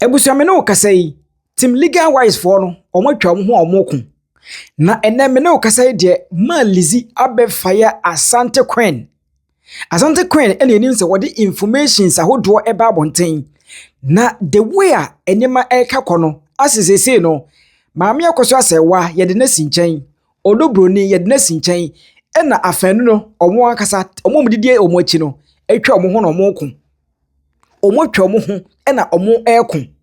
Ebusuamene okasai tim legal wise for no omotwa mo ho omokun na enemene okasai de malizi abefire AshanteQueen ene enim se wodi informations ahodo eba abonten na the way a enema eka kono asesese no Maame Akosua Serwaa yede na sinchen Odo Bronii yede na sinchen ena afanu no omo akasa omo mdidie omo achi no atwa omo ho no omokun omotwa omo ho ena omo ekun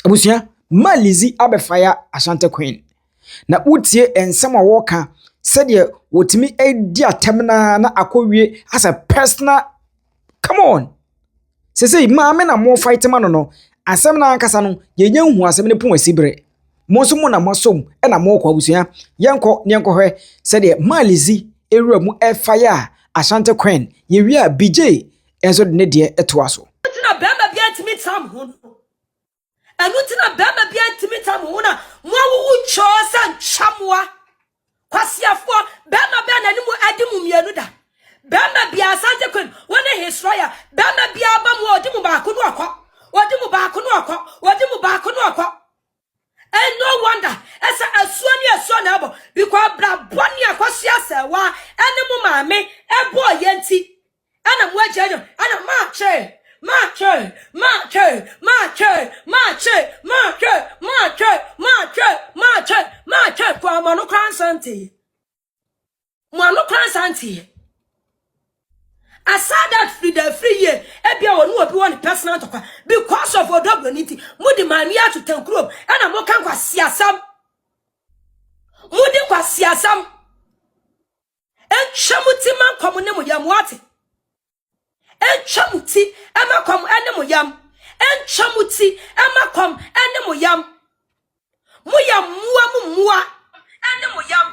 abusua malizi abefire AshanteQueen na utie ensem a woka said wotimi edi atemna na akowie as a personal. Come on. Say maame na mo fight man no asem na ankasa no yenya hu asem ne pon asibre mo so mo na masom e na mo kwa abusua yenko hwe said malizi ewura mu e fire AshanteQueen ye wi a BJ enso de ne de etoaso na bema bia ntimi tam ho anu tina bema bia ntimi tam ho na mo awu cho sa nchamwa kwasiafo bema bia na nimu adimu mienu da bema bia AshanteQueen wona hisroya bema bia ba mo odimu baako no akọ and no wonder esa asuo na abo because bra boni Akosua Serwaa ene mu maame ebo yenti ana mu ajejo ana mache kwa manu kransanti aside that free year ebia wonu obi won personal tokwa because of Odo Bronii mudi maame ya to tankuro ana mo kan kwa siasam enchamuti man komu ne mo yamwate enchamuti emakom ene mo yam enchamuti emakom ene mo yam muya muwa ene mo yam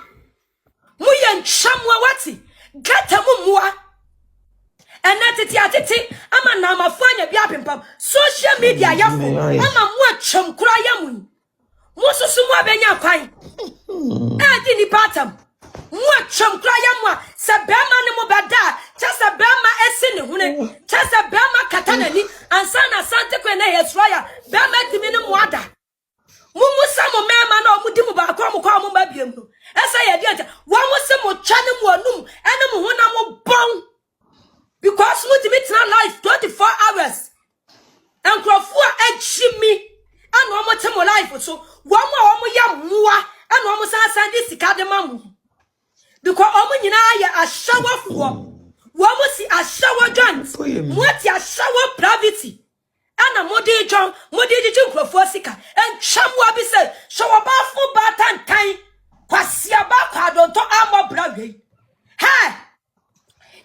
muya nchamwa wati gata muwa enatiti atiti ama na amafanya bia pimpam social media yafo ama mu chamkura yamu mususu mu abenya kwan adi ni patam mu chamkura yamu se bema ne mo bada chasa bema esi ne hune chasa bema katana ni ansa na AshanteQueen na Hisroya bema timi ne mo ada musa mo mema na omudi mu ba kwa mo babiem no esa ye di anta wa mo se mo chane mo anum ene mo hona mo bon because we meet na life 24 hours and crofua ejimi and no more time life so one more ya muwa and no more san this kademamu because omo nyina ya a shower for one more see a shower joint what ya shower privacy and a modi john modi crofua sika and chamwa be say shower bafu batan time kwasia ba kwa don to amo brave hey.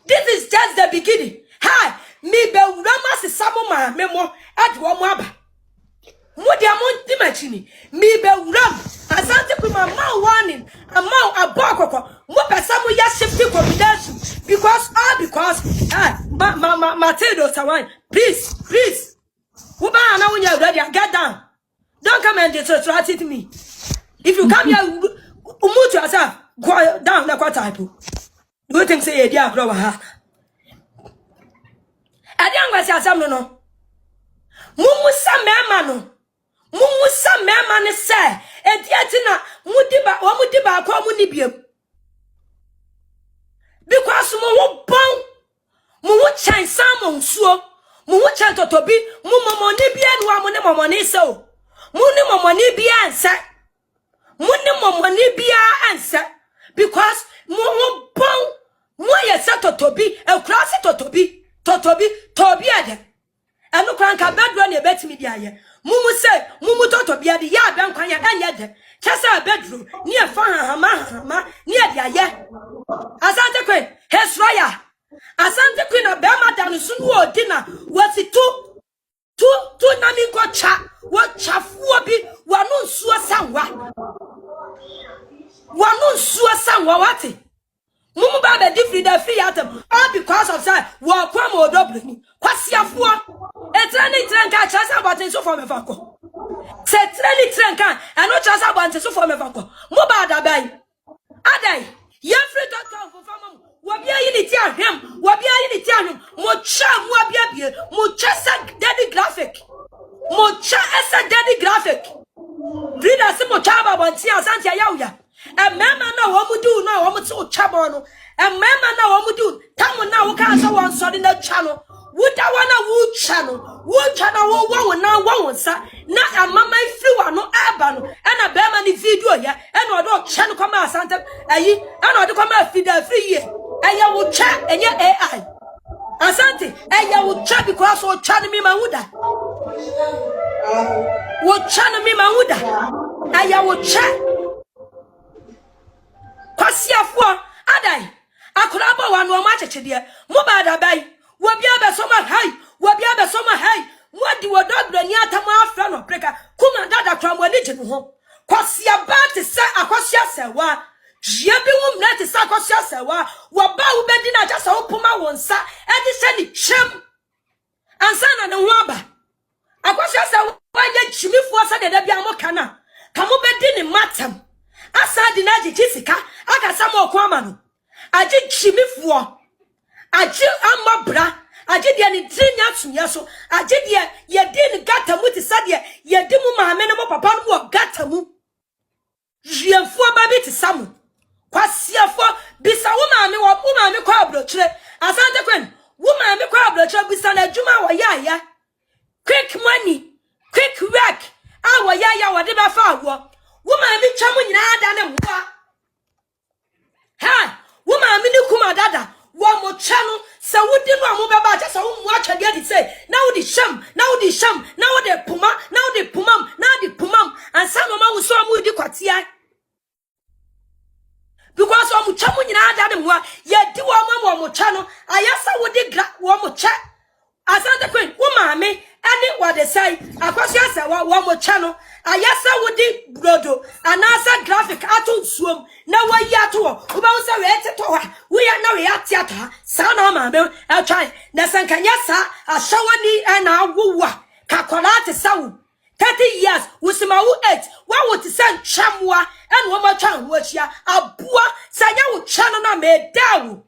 This is just the beginning. Hi, me be urama se samo ma memo adwo mo aba. Mo dia mo ntimachini. Me be uram. AshanteQueen ma warning. Amount abokoko. Mo pesa mo ya shifting confidence because Matilda Sawan. Please. Who ba na unya ready? Get down. Don't come and distract me. If you come here, mute yourself. Go down na kwa type. Do you think say dia Brouhaha? Adiangwa si asam no. Mumusa mema ne se ediatina mudiba kwa munibiem. Because mu bon mu chan samon suo mu chan totobi mu momoni bia no amu ne momoni se o. Mu ne momoni bia ansa. Mu ne momoni bia ansa because mu bon mu ye se totobi e krasi totobi ade enu kranka bedro na ebetimi dia ye mumu totobi ade ya be nkwan ya anye de chesa bedro ni e fa hama ni e dia ye AshanteQueen Hisroya AshanteQueen na be madam sunu odi na wati tu na mi ko cha wo chafuo bi wanu nsuo sanwa wati mumu ba be different the free atom all because of that wo kwa mo Odo Bronii kwasiafo etrani trenka chasa batin so for me fako se trani trenka eno chasa batin so for me fako mo ba da bai adai ye free to come for famo wo bia yi ni ti ahwem mo cha mo abia bie mo chasa daddy graphic Mocha esa daddy graphic. Reader se mocha ba bonti asante ya. And mema na wo mu do na wo mu to chabo no. And mema na wo mu do. Tamu na wo ka so won so na channel. Wuda wana wu channel. Wu channel wo na wo sa. Na amama ifri no aba no. E na bema ni video ya. E na odo channel kwama asante ayi. E na odo kwama feed free ye. Eya wo cha enye AI. Asante eya wo cha because wo cha me mawuda. Wo cha me mawuda. Eya wo cha. Kwasiafo adai. Akura ba wa no ma chechede. Mo ba da bai. Wo bia be so ma hai. Wo bia be so ma hai. Mo di wo Odo Bronii atamu afra no preka. Kuma dada kwa mo ni ginu ho. Kwasia ba te se Akosua Serwaa. Jebi wum na te sa Akosua Serwaa. Wo ba wo bedi na jasa wo poma wonsa. E di se ni chem. Ansa na ne ho aba. Akosua Serwaa ye chimifo sa de da bia mo kana. Ka mo bedi ni matam. Asa di na ji sika. Aka sa mo kwa ma no. Aji chimifo. Aji amabra. Aji dia ni trinya tunya so. Aji dia ye di ni gata mu ti sa dia ye di mu maame ne mo papa no mo gata mu. Jienfo ba bi ti samu. Kwasiafo bisa wo maame kwa abrochire. AshanteQueen wo maame kwa abrochire bisa na adwuma wo ya. Quick money, quick work. Wo ya wo de ba fa wo. Wo maame twam nyina ada ne mwa. Ha, wo maame ni kuma dada. Wo mo chanu se wudi no amu beba je se wo mu atwade di say na wo di sham na wo de puma na wo de pumam ansa no ma wo so amu di kwatia because wo mu chamu nyina ada ne mwa ye di wo mo cha no ayasa wo di wo mo cha AshanteQueen wo maame ene wo de say Akosua Serwaa wo mo cha no ayasa wo di brodo anasa graphic ato nsuom na wa yi ato wo ba wo say we teto ha wo ya na we atiato ha sa na maame e try na sankanya sa ashawani na awuwa kakolate sawu 30 years usima wo 8 wa wo ti san chamwa ene wo ma twan wo chia abua sanya wo cha no na me dawo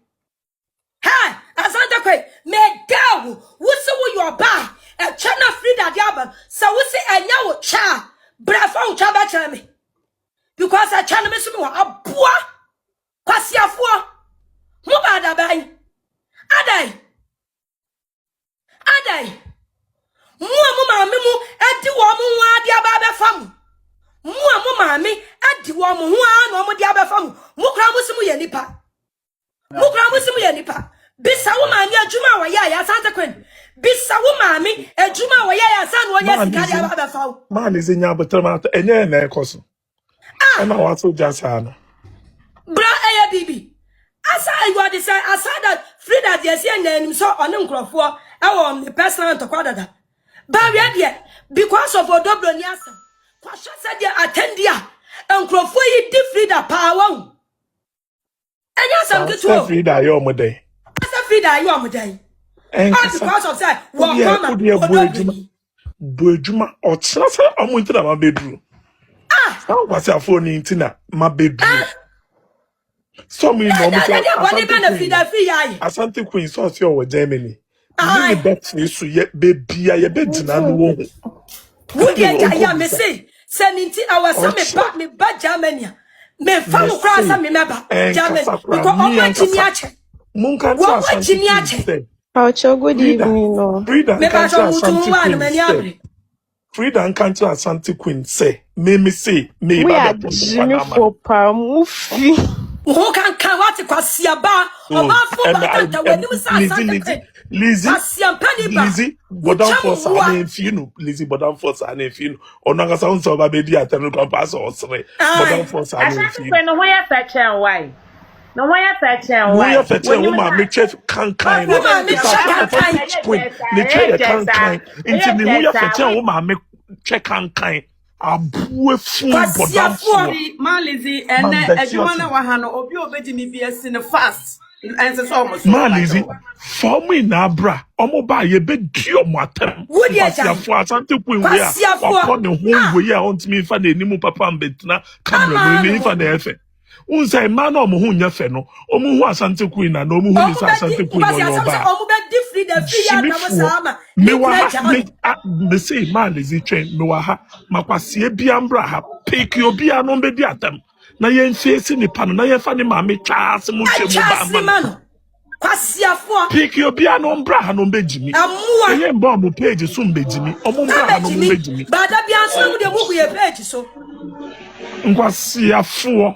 ha AshanteQueen me dawo wo se wo your ba e chana free that yaba so wo se enya wo cha brafa wo cha ba cha me because I chana me so me abua kwasiafo mo ba da bai adai mo maame mu adi wo mo ho adi aba be fam mo maame adi wo mo ho an mo di aba fam mo kra mo simu ye nipa bisa wo maame adwuma wo ya AshanteQueen bisa wo maame adwuma wo ya san wo nya sika di aba be fam man is nya botrama enye na ekoso na wa so jasa no bra aya bibi asa you dey say asa that free that dey say nanim so on nkrofo e wo personal to kwadada ba we dey because of Odo Bronii asem kwa sha say dey attendia nkrofo yi di free that power enya sam keto free that yo mo dey asa free that yo mo dey because of say wo come buejuma o tira say omo ntina ma bedru how was your phone ntina ma bedru so me no AshanteQueen so see o Germany ni bet ni so ye bebia ye bedina no wo wo dey ya me say ninti awasa me ba Germany me fa mo kra sa me meba Germany because o ma chini ache mun kan sa AshanteQueen Good evening, no. Frida and Canto AshanteQueen say, me say, me we are Jimmy for Pamufi. Who can what to Kwasiaba or Afro when you say Lizzie, but don't force her name, you know, Lizzie, but don't force her name, you know, or not sounds of a baby at the pass or sorry, but don't force her name. Where fetch and why? No, why fetch and why? Why fetch and woman, me chef can't kind. Into the way fetch and woman, me check and kind. Abusuapani but that man Lizzie and Edwana Wahano obi obedi mi BS in the fast and so almost man Lizzie for me na bra omo ba ye be dio matem Kwasiafo AshanteQueen we a upon the home we ya on me fa na enimu papa mbetna camera me fa na efe Unsa man no mo hu nya fe no. Omu hu AshanteQueen na no mu hu ni AshanteQueen no yoba. Omu be different the free ya na sama. Me say man is train me wa ha makwasie bia mbra ha pick you bia no be di atam na yen face ni pa no na yen fa ni maame twa ase mu hwe mu ba man kwasiafo pick you bia no mbra ha no be jimi yen bo mo page so mbe jimi omo mbra ha no mbe jimi bada bia so mu de buku ye page so nkwasiafo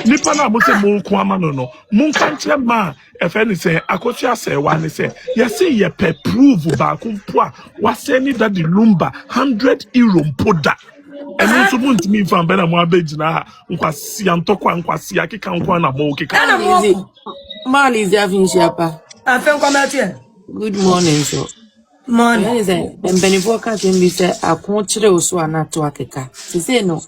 nipa na mo se mo ku ama no mun kan kire ma efe ni se Akosua Serwaa ni se yesi ye pe prove ba ko mpo a wase ni that the Lumba 100 euro mpoda enu so mun timi fa be na mo abegina ha nkwasia ntokwa nkwasia keka nkwa na mo keka na mo Mali is having Shapa. Afen kwamati. Good morning, so. Morning. Benefo ka tembi se akonchire oso anato akeka. Se no.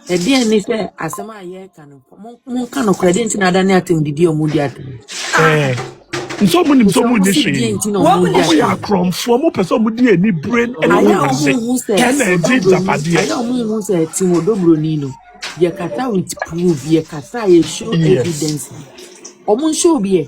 E dia ni se asema ye kanu. Mo kanu credit na dani atem didi omudi atem. Nso mo nim so mo ni hwe. Wo ya kromfo mo pese mo di ani brain and wo se. Ena di japade. Ayo mo se Serwaa Odo Bronii no. Ye kata with proof, ye kata ye show evidence. Omun show bi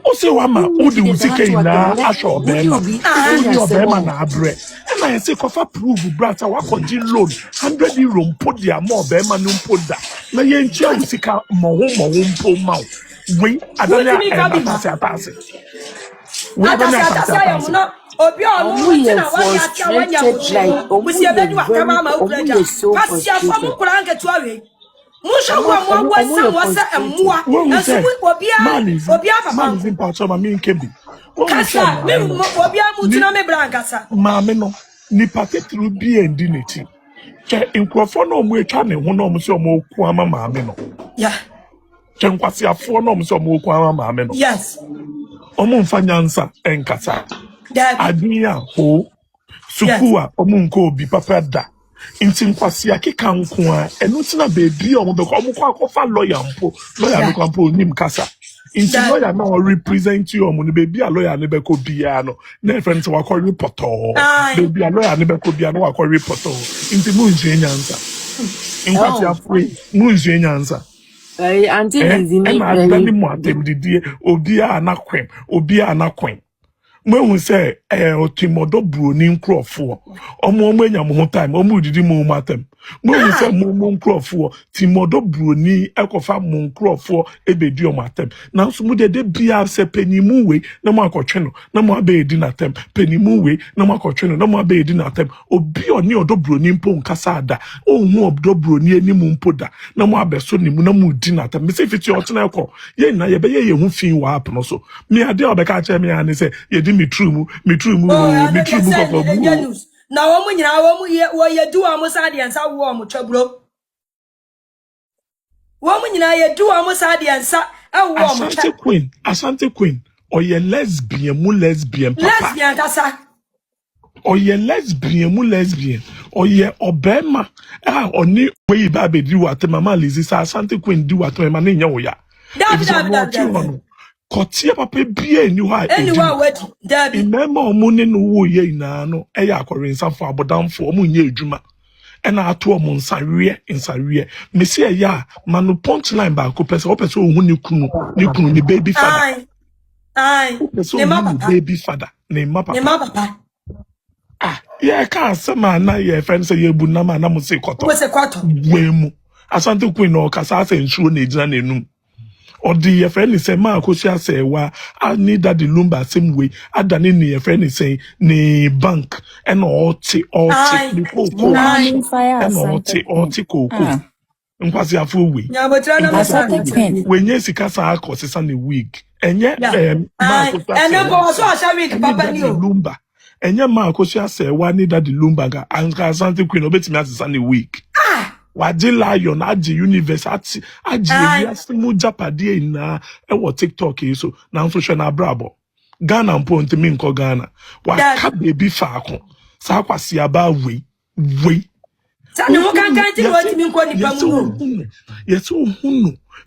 o se wa ma o di usike ina asho be ma o be ma na abre na ye se kofa prove brata wa koji loan 100 euro mpo dia mo be ma no mpo da na ye ntia usika mo mpo ma we adana atase we adana atase obi onu na wa ya tia wa nya mo busi ebedu akama ma o pleja pasi afo mo kura nke tuawe Musha wasa emwa nso obia papa man zin pa choma mi nkebi kasa me obia mutuna me brankasa maame no ni patetru bi endi neti che nkrofo no mu etwa ne ho no mu se omo ku ama maame no ya che nkwase afo no mu se omo ku ama maame no yes omo mfanyansa enkasa adnia ho sukua omo nko obi papa da inti nkwasi akeka nko a enu tina bebi omo be ko omo kwa kofa lawyer no kwampo nim kasa inti lawyer na o represent you omo ni bebi a lawyer ne be ko bia no na friend se wakọ report bebi a lawyer ne be ko bia no wakọ report inti mu nje nyansa nkwasi afwe mu nje nyansa Auntie Naa ni mo atem didie obi a na kwen Mwen se Odo Bronii nkrofo omo enya mo time omo didi mo matem mwen se mo nkrofo Odo Bronii ekofa mo nkrofo ebedi o matem na so mu de bia se penimu we na mo akotwe no na mo abedi na tem penimu we na mo akotwe no na mo abedi na tem obi oni Odo Bronii mpo nkasa ada ohun Odo Bronii ani mu mpo da na mo abeso ni mu na mo di na tem me se fiti otena ekọ ye na ye be ye hu fin wa apono so me ade obeka che me ani se ye di me true mu koko bu na wo mu nyina wo ye du amu sa de ansa wo mu twaburo wo mu nyina ye du amu sa de ansa wo mu AshanteQueen oye lesbian papa lesbian kasa oye lesbian oye obema oni we ba be di wate mama lizi sa AshanteQueen di wate ma na nya wo ya David Kotie papa bia ni ha anywhere wedi David imema omune no wo ye ina no eya akorensa fo abodamfo omunye edwuma ena ato omo nsawie mesi eya manu punchline ba ko pese o pese ohun ni kunu ni baby father ne ma father ne ma papa ye ka asema na ye friend say ye bu na ma na mo se koto wemu AshanteQueen no kasa ase nsuo na ejina nenum Odi ye friend say Maame Akosua Serwaa I need that the Lumba same way adani ni ye friend say ni bank and oti koko nkwasi afọ we wenye sika sa akosisa ni wig enye Maame Lumba enye Maame Akosua Serwaa need that the Lumba ga AshanteQueen obetimi asisa ni wig Waji lion aji universe aji mu japade ina ewo TikTok so na social na brabo Ghana mponti mi nko Ghana wa ka baby faako sa kwasi aba we Tani mo kan kan ti wo ti mi ko ni pa mu. Yes,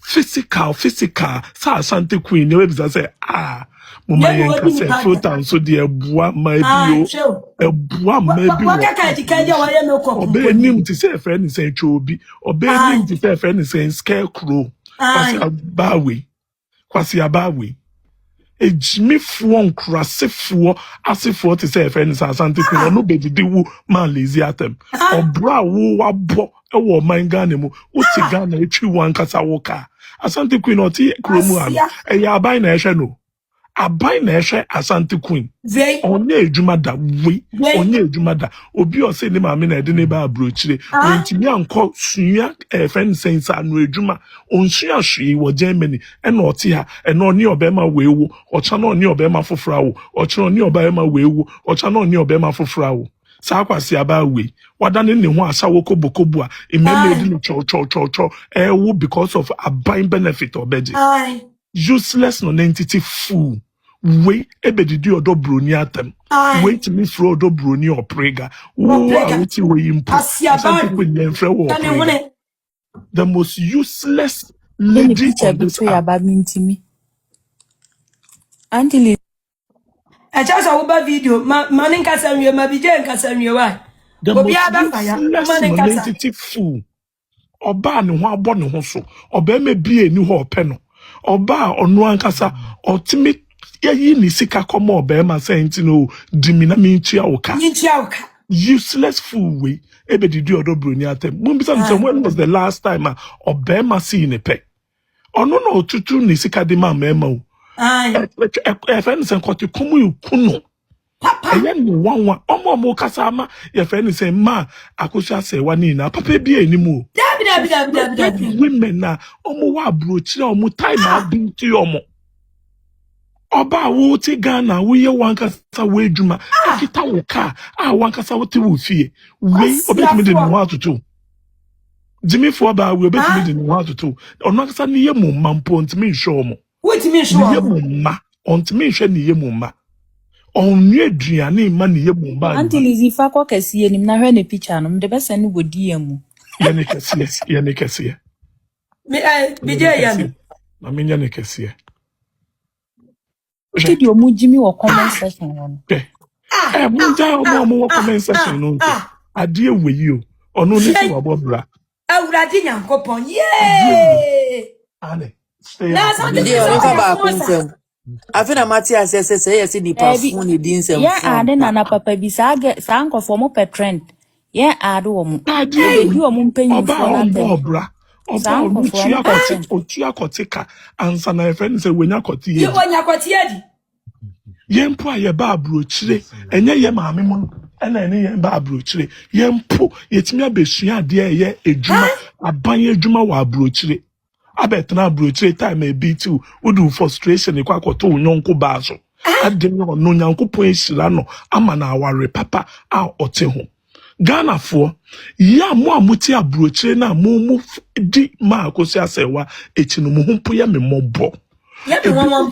physical. Sa AshanteQueen, you be say mama yenka say fruit and so the ebua ma bio. Ebua ma bio. Waka kan ti kan dia wa ye no ko. Obe nim ti say friend say chobi. Obe nim ti say friend say scarecrow. Kwasi abawe. Ejimifuo nkrasefuo asefuo te say friend say AshanteQueen no be di wu man lazy atem. Obra wo wabo ewo man Ghana mu wo ti Ghana etwi wan kasa wo ka. AshanteQueen oti kromu am. Eya aban na ehwe no. Aban na ehwe AshanteQueen. Onye ejuma da we. Onye ejuma da. Obi o say ni maame na ede ne ba abrochire. Ontimi anko suya friend sense anu ejuma. Onsuya hwe wo Germany. E na oti ha. E na oni obema wewu. Ocha na oni obema fofora wo. Ocha na oni obema wewu. Ocha na oni obema fofora wo. Sa kwasi aba we wadane ne ho asa wo kobokobu a ememe di no cho wo because of a buying benefit obeje useless non-entity fool we ebedidi Odo Bronii atem wait me for Odo Bronii oprega wo awuti we impo AshanteQueen yenfre wo oprega the most useless lady on this earth. Auntie I just a video. Manin kasanwe, mabije kasanwe wa. The most useless non-entity fool. Oba ni ho abo ne ho so. Oba me bie ni ho ope no. Oba onu ankasa ultimate yi ni sika komo oba ma senti no dimina mintua oka. Useless fool we. Ebe didi Odo Bronii atem. Mumbisa when was the last time oba ma see ne pe. Onu no tutu ni sika di ma o. Friend say kwati kumu yukuno. Papa. Ni wanwa. Omo kasama. Friend say ma Akosua Serwaa ni na. Papa bi enimu. Dabi. Women na. Omo wa abrochire omo time abinti omo. Oba wo ti Ghana wo ye wankasa wo adwuma. Akita wo ka. Wankasa wo ti wo fie. We obetimi de no atoto. Jimmy for ba we obetimi de no atoto. Ono akasa ni ye mo mampo ntimi nhwe omo. What me sure? Ye mumma, on to me share ye mumma. On ye driani money ye mumma. Auntie Lizzie Fako kesi ye na hwe ne picture no, mde bese no bodi emu. Ye ne kesi. Me je yan. Na me ne kesi. Kidi omu Jimmy wo comment section no. Munja omo comment section no. Ade we yi o. Ono ni so abobra. Awurade Nyankopon. Yay! Ale. Afina Matia says, yes, in the phone, yeah, na papa bi sa anko for mo petrend. Yeah, ado mo. You o mo penyin for na obra. Oba otua koteka ansa na friend say wenya koti ye. You wenya koti ye di. Yempo aye ba abrochire. Enye ye maame mu. Ena ene ye ba abrochire. Yempo yetimi abesua ade ye edwuma aban edwuma wa abrochire. Abetna abrochire time e bi tu udu frustration e kwa koto nyonko baaso ade no nyankopon ehira no ama na aware papa a ote ho Ghana for ya mo amuti abrochire na mo di ma Akosua Serwaa echinu mo humpo ya me mobo ye mo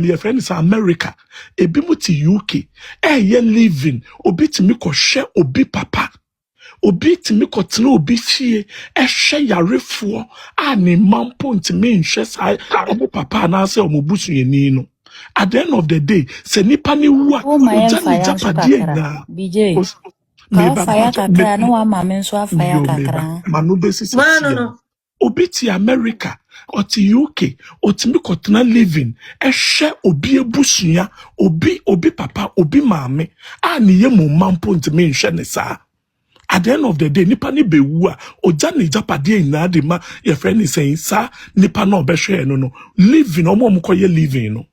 your friend is America ebi muti UK ye living obi timi ko hwe obi papa obi timi kotena obi fie ehwe yarefuo ani mampo ntimi nhwe sai obo papa na ase omobusu yeni no at the end of the day se nipa ni wu a ojani japade na BJ ka fire kakra no wa mame nso afire kakra manu besisi no obi ti America oti UK otimi kotena living ehwe obi ebusuya obi papa obi maame ani ye mo mampo ntimi nhwe ne saa. At the end of the day, nipa ni bewu a oja ni japade ina de ma your friend is saying sa nipa na obehwe no living omo koye living no.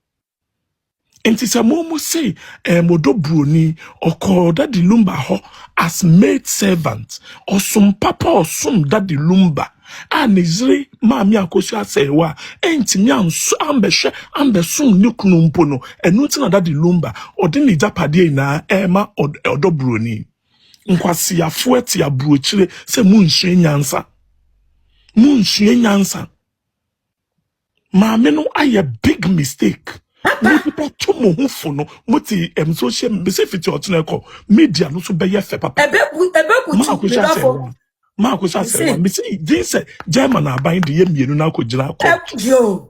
Enti se mo say Odo Bronii oko daddy Lumba ho as maid servant or some papa or some daddy Lumba anizri Maame Akosua Serwaa enti mi anso ambesum ni kunu mpo no enu ti na daddy Lumba odi ni japade ina ema Odo Bronii nkwasi afueti abrochire se munsue nyansa maame no aye big mistake people to mo hufo no moti social message fiti otuna ko media no so beye fe papa ebe ku ti Ma Akosua Serwaa me say this German aban de ye mienu na akogina court. Yo.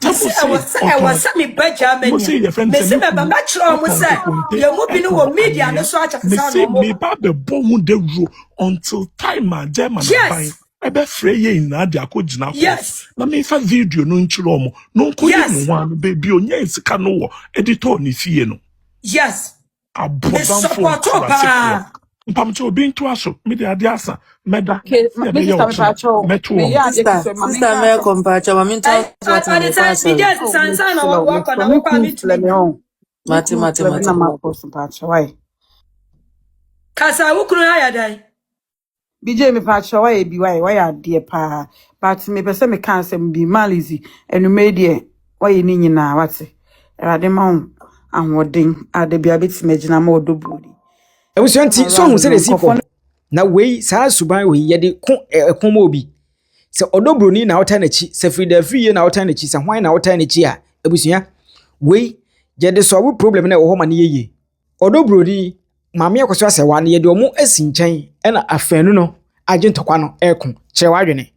I was me by Germany. Me say me baba chro mo say ye mo bi no wo media no so acha kasa no mo. Me ba be bo hu de ru until time German aban ebe free ye na de akogina court. Yes. Na me fa video no nchiro mo. No nko ye no wan baby onye sika no wo editor ni fie no. Yes. Abodam for Mpamcho obi nto aso me de ade asa meda Sister me compacho mami nto sansa na wo kwa na wo kwa mate kasa wo kunu ya dai BJ me pacho why bi why ade pa but me pese me kan sem bi malizi enu medie why ni nyina wate ade ma ahoden ade bia betimagina ma Odo Bronii Ebusuanti so hu se de sikọ na wei saa suban wei ye de ko ma obi se Odo Bronii na wota na chi se frida free na wota na chi se hwan na wota na chi a ebusua wei ye de so problem na wo ho ma ne yeye Odo Bronii Maame Akosua Serwaa na ye de omo asi nchen na afanu no agye ntokwa no ekon kire wadwene